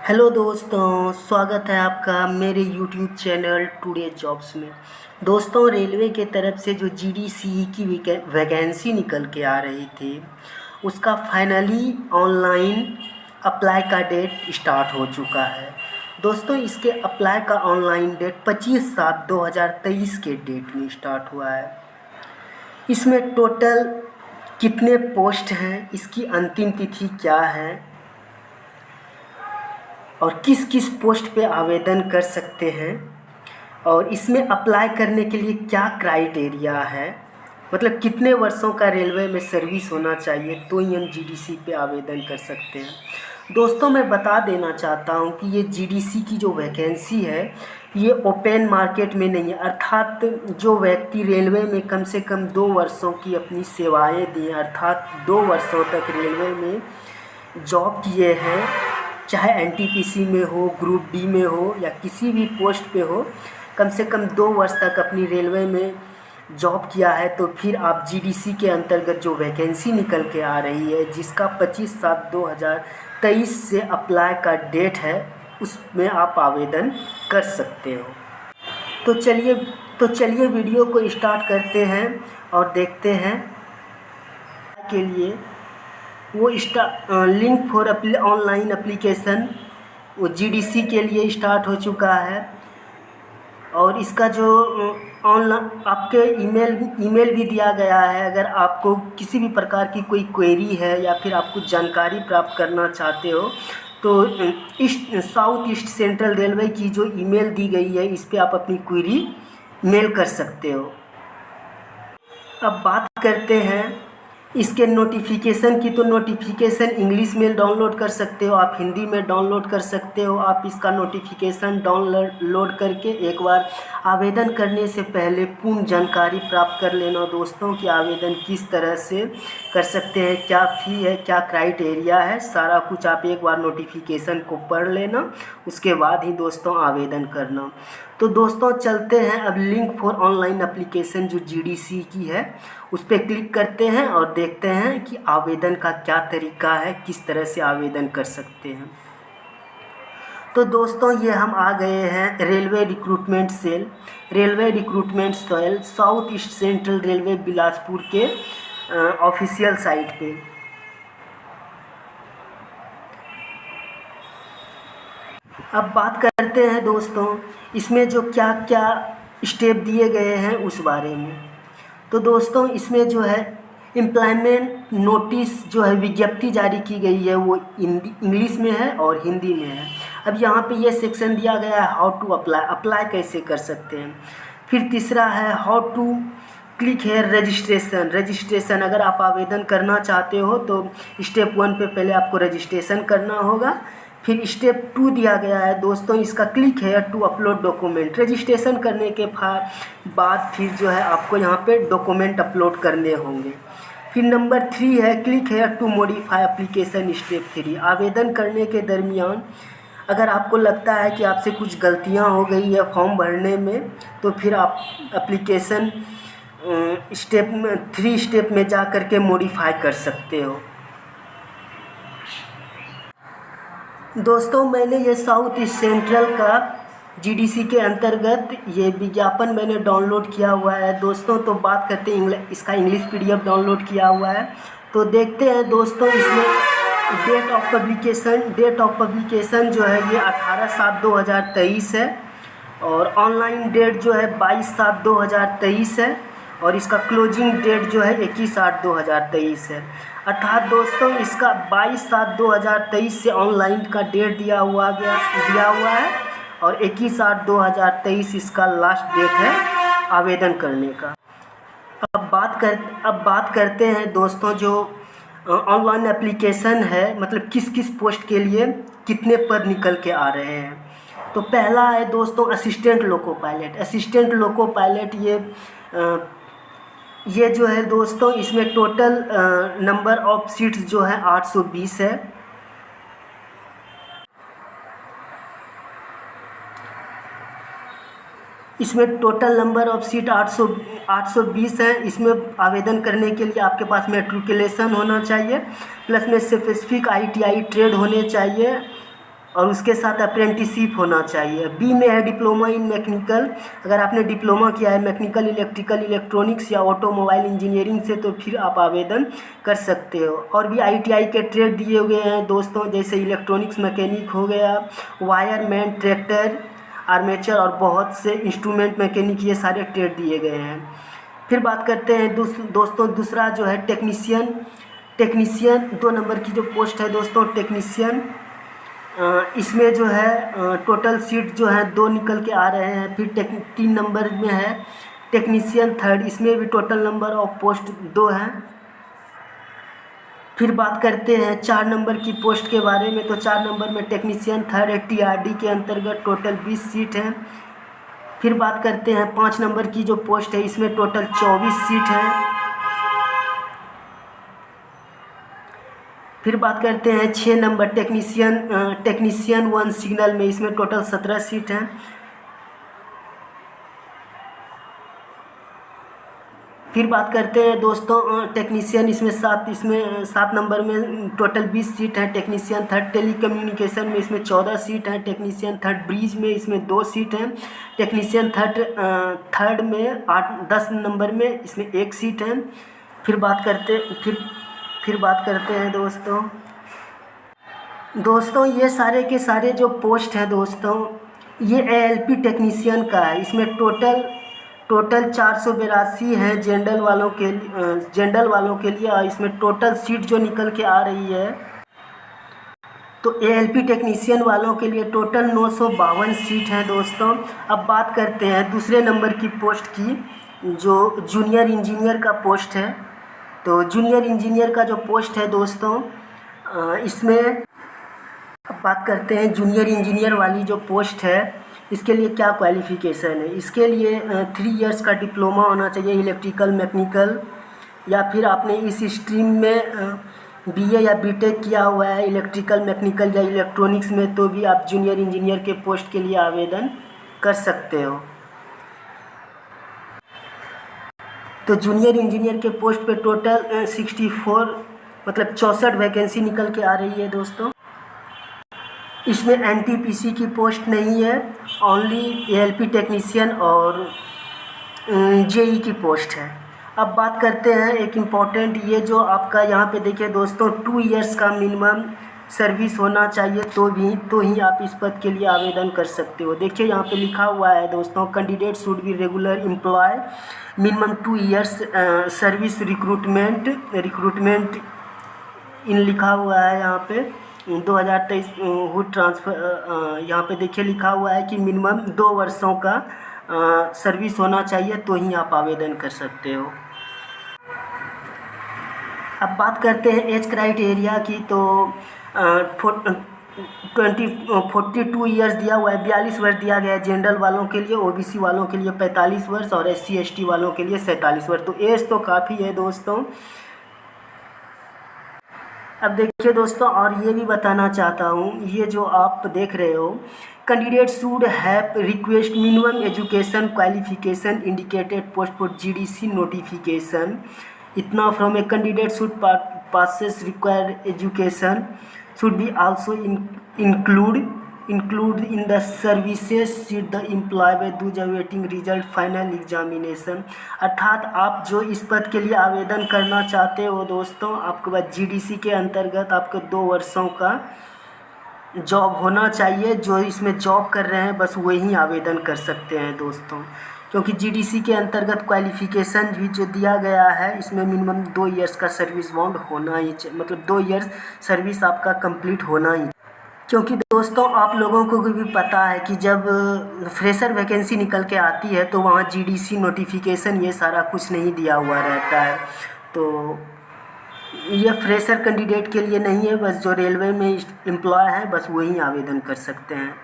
Hello दोस्तों, स्वागत है आपका मेरे यूट्यूब चैनल टुडे जॉब्स में। दोस्तों, रेलवे के तरफ से जो जीडीसी की वैकेंसी निकल के आ रही थी, उसका फाइनली ऑनलाइन अप्लाई का डेट स्टार्ट हो चुका है। दोस्तों, इसके अप्लाई का ऑनलाइन डेट 25/7/2023 के डेट में स्टार्ट हुआ है। इसमें टोटल कितने पोस्ट हैं, इसकी अंतिम तिथि क्या है और किस किस पोस्ट पे आवेदन कर सकते हैं, और इसमें अप्लाई करने के लिए क्या क्राइटेरिया है, मतलब कितने वर्षों का रेलवे में सर्विस होना चाहिए तो ही हम जीडीसी पे आवेदन कर सकते हैं। दोस्तों, मैं बता देना चाहता हूं कि ये जीडीसी की जो वैकेंसी है ये ओपन मार्केट में नहीं है, अर्थात जो व्यक्ति रेलवे में कम से कम 2 वर्षों की अपनी सेवाएं दी, अर्थात 2 वर्षों तक रेलवे में जॉब किए हैं, चाहे एनटीपीसी में हो, ग्रुप डी में हो या किसी भी पोस्ट पे हो, कम से कम 2 वर्ष तक अपनी रेलवे में जॉब किया है, तो फिर आप जीडीसी के अंतर्गत जो वैकेंसी निकल के आ रही है, जिसका 25/7/2023 से अप्लाई का डेट है, उसमें आप आवेदन कर सकते हो। तो चलिए वीडियो को स्टार्ट करते हैं और देखते हैं के लिए वो लिंक फॉर ऑनलाइन एप्लीकेशन वो जीडीसी के लिए स्टार्ट हो चुका है। और इसका जो ऑनलाइन आपके ईमेल भी दिया गया है। अगर आपको किसी भी प्रकार की कोई क्वेरी है या फिर आप कुछ जानकारी प्राप्त करना चाहते हो, तो साउथ ईस्ट सेंट्रल रेलवे की जो ईमेल दी गई है, इस पर आप अपनी क्वेरी मेल कर सकते हो। अब बात करते हैं इसके नोटिफिकेशन की। तो नोटिफिकेशन इंग्लिश में डाउनलोड कर सकते हो, आप हिंदी में डाउनलोड कर सकते हो। आप इसका नोटिफिकेशन डाउनलोड करके एक बार आवेदन करने से पहले पूर्ण जानकारी प्राप्त कर लेना दोस्तों कि आवेदन किस तरह से कर सकते हैं, क्या फ़ी है, क्या क्राइटेरिया है, सारा कुछ आप एक बार नोटिफिकेशन को पढ़ लेना, उसके बाद ही दोस्तों आवेदन करना। तो दोस्तों, चलते हैं अब लिंक फॉर ऑनलाइन एप्लीकेशन जो जीडीसी की है उस पर क्लिक करते हैं और देखते हैं कि आवेदन का क्या तरीका है, किस तरह से आवेदन कर सकते हैं। तो दोस्तों, ये हम आ गए हैं railway recruitment cell South East Central railway Bilaspur के ऑफिशियल साइट पे। अब बात करते हैं दोस्तों इसमें जो क्या क्या स्टेप दिए गए हैं उस बारे में। तो दोस्तों, इसमें जो है एम्प्लॉयमेंट नोटिस जो है विज्ञप्ति जारी की गई है, वो इंग्लिश में है और हिंदी में है। अब यहाँ पे ये सेक्शन दिया गया है हाउ टू अप्लाई कैसे कर सकते हैं। फिर तीसरा है हाउ टू क्लिक है रजिस्ट्रेशन। अगर आप आवेदन करना चाहते हो तो स्टेप 1 पे पहले आपको रजिस्ट्रेशन करना होगा। फिर स्टेप 2 दिया गया है दोस्तों, इसका क्लिक है टू अपलोड डॉक्यूमेंट। रजिस्ट्रेशन करने के बाद फिर जो है आपको यहाँ पे डॉक्यूमेंट अपलोड करने होंगे। फिर नंबर 3 है क्लिक है टू मॉडिफाई एप्लीकेशन। स्टेप 3, आवेदन करने के दरमियान अगर आपको लगता है कि आपसे कुछ गलतियाँ हो गई है फॉर्म भरने में, तो फिर आप एप्लीकेशन स्टेप 3 स्टेप में जा कर के मॉडिफाई कर सकते हो। दोस्तों, मैंने ये साउथ ईस्ट सेंट्रल का जीडीसी के अंतर्गत ये विज्ञापन मैंने डाउनलोड किया हुआ है दोस्तों। तो बात करते हैं इसका इंग्लिश पीडीएफ डाउनलोड किया हुआ है। तो देखते हैं दोस्तों, इसमें डेट ऑफ पब्लिकेशन जो है ये 18/7/2023 है, और ऑनलाइन डेट जो है 22/7/2023 है, और इसका क्लोजिंग डेट जो है 21/8/2023 है। अर्थात दोस्तों, इसका 22/7/2023 से ऑनलाइन का डेट दिया हुआ है, और 21/8/2023 इसका लास्ट डेट है आवेदन करने का। अब बात करते हैं दोस्तों, जो ऑनलाइन एप्लीकेशन है, मतलब किस किस पोस्ट के लिए कितने पद निकल के आ रहे हैं। तो पहला है दोस्तों असिस्टेंट लोको पायलट। ये जो है दोस्तों, इसमें टोटल नंबर ऑफ सीट्स जो है 820 है। इसमें टोटल नंबर ऑफ सीट 820 है। इसमें आवेदन करने के लिए आपके पास मेट्रिकुलेशन होना चाहिए, प्लस में स्पेसिफिक ITI ट्रेड होने चाहिए, और उसके साथ अप्रेंटिसशिप होना चाहिए। बी में है डिप्लोमा इन मैकेनिकल, अगर आपने डिप्लोमा किया है मैकेनिकल, इलेक्ट्रिकल, इलेक्ट्रॉनिक्स या ऑटोमोबाइल इंजीनियरिंग से तो फिर आप आवेदन कर सकते हो। और भी ITI के ट्रेड दिए हुए हैं दोस्तों, जैसे इलेक्ट्रॉनिक्स मैकेनिक हो गया, वायरमैन, ट्रैक्टर, आर्मेचर और बहुत से इंस्ट्रूमेंट मैकेनिक, ये सारे ट्रेड दिए गए हैं। फिर बात करते हैं दोस्तों दूसरा जो है टेक्नीशियन। 2 नंबर की जो पोस्ट है दोस्तों टेक्नीशियन, इसमें जो है टोटल सीट जो है 2 निकल के आ रहे हैं। फिर 3 नंबर में है टेक्नीशियन थर्ड, इसमें भी टोटल नंबर ऑफ पोस्ट 2 हैं। फिर बात करते हैं 4 नंबर की पोस्ट के बारे में, तो 4 नंबर में टेक्नीशियन थर्ड है, TRD के अंतर्गत टोटल 20 सीट हैं। फिर बात करते हैं 5 नंबर की जो पोस्ट है, इसमें टोटल 24 सीट हैं। फिर बात करते हैं 6 नंबर टेक्नीशियन 1 सिग्नल में, इसमें टोटल 17 सीट हैं। फिर बात करते हैं दोस्तों टेक्नीशियन, इसमें 7 नंबर में टोटल 20 सीट हैं। टेक्नीशियन थर्ड टेलीकम्युनिकेशन में, इसमें 14 सीट हैं। टेक्नीशियन थर्ड ब्रिज में, इसमें 2 सीट हैं। टेक्नीशियन थर्ड में 10 नंबर में, इसमें 1 सीट है। फिर बात करते हैं दोस्तों ये सारे के सारे जो पोस्ट है दोस्तों, ये ALP टेक्नीशियन का है। इसमें टोटल 482 है जनरल वालों के लिए, और इसमें टोटल सीट जो निकल के आ रही है, तो ALP टेक्नीशियन वालों के लिए टोटल 952 सीट है दोस्तों। अब बात करते हैं दूसरे नंबर की पोस्ट की, जो जूनियर इंजीनियर का पोस्ट है। तो जूनियर इंजीनियर का जो पोस्ट है दोस्तों, इसमें अब बात करते हैं जूनियर इंजीनियर वाली जो पोस्ट है, इसके लिए क्या क्वालिफ़िकेशन है। इसके लिए 3 इयर्स का डिप्लोमा होना चाहिए इलेक्ट्रिकल, मैकेनिकल, या फिर आपने इस स्ट्रीम में BA या BTech किया हुआ है इलेक्ट्रिकल, मैकेनिकल या इलेक्ट्रॉनिक्स में, तो भी आप जूनियर इंजीनियर के पोस्ट के लिए आवेदन कर सकते हो। तो जूनियर इंजीनियर के पोस्ट पे टोटल 64 मतलब 64 वैकेंसी निकल के आ रही है दोस्तों। इसमें NTPC की पोस्ट नहीं है, ओनली ALP टेक्नीशियन और JE की पोस्ट है। अब बात करते हैं एक इम्पॉर्टेंट, ये जो आपका यहाँ पे देखिए दोस्तों 2 इयर्स का मिनिमम सर्विस होना चाहिए, तो ही आप इस पद के लिए आवेदन कर सकते हो। देखिए यहाँ पे लिखा हुआ है दोस्तों, candidate should be regular employ, minimum 2 years service, recruitment in लिखा हुआ है यहाँ पे 2023 हुड ट्रांसफ़र। यहाँ पे देखिए लिखा हुआ है कि मिनिमम 2 वर्षों का सर्विस होना चाहिए, तो ही आप आवेदन कर सकते हो। अब बात करते हैं एज क्राइटेरिया की, तो 42 ईयर्स दिया हुआ है, 42 वर्ष दिया गया है जनरल वालों के लिए, OBC वालों के लिए 45 वर्ष और SC ST वालों के लिए 47 वर्ष। तो एज तो काफ़ी है दोस्तों। अब देखिए दोस्तों, और ये भी बताना चाहता हूँ, ये जो आप देख रहे हो, candidate should have request minimum education qualification indicated post for GDC notification, इतना from a candidate should passes required education should be also include in the services should the employer do the waiting result final examination। अर्थात आप जो इस पद के लिए आवेदन करना चाहते हो दोस्तों, आपके पास GDC के अंतर्गत आपके 2 वर्षों का जॉब होना चाहिए। जो इसमें जॉब कर रहे हैं बस वही आवेदन कर सकते हैं दोस्तों, क्योंकि GDC के अंतर्गत क्वालिफ़िकेशन भी जो दिया गया है, इसमें मिनिमम 2 इयर्स का सर्विस बाउंड होना ही चाहिए, मतलब 2 इयर्स सर्विस आपका कंप्लीट होना ही। क्योंकि दोस्तों आप लोगों को भी पता है कि जब फ्रेशर वैकेंसी निकल के आती है तो वहाँ GDC नोटिफिकेशन ये सारा कुछ नहीं दिया हुआ रहता है। तो ये फ्रेशर कैंडिडेट के लिए नहीं है, बस जो रेलवे में एम्प्लॉय है बस वही आवेदन कर सकते हैं।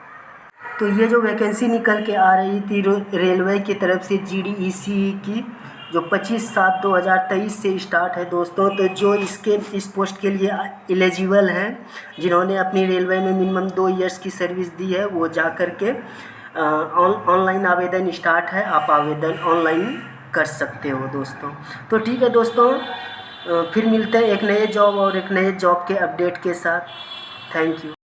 तो ये जो वैकेंसी निकल के आ रही थी रेलवे की तरफ से GDEC की, जो 25/7/2023 से स्टार्ट है दोस्तों, तो जो इस पोस्ट के लिए एलिजिबल हैं, जिन्होंने अपनी रेलवे में मिनिमम 2 इयर्स की सर्विस दी है, वो जा कर के ऑनलाइन आवेदन स्टार्ट है, आप आवेदन ऑनलाइन कर सकते हो दोस्तों। तो ठीक है दोस्तों, फिर मिलते हैं एक नए जॉब और एक नए जॉब के अपडेट के साथ। Thank you.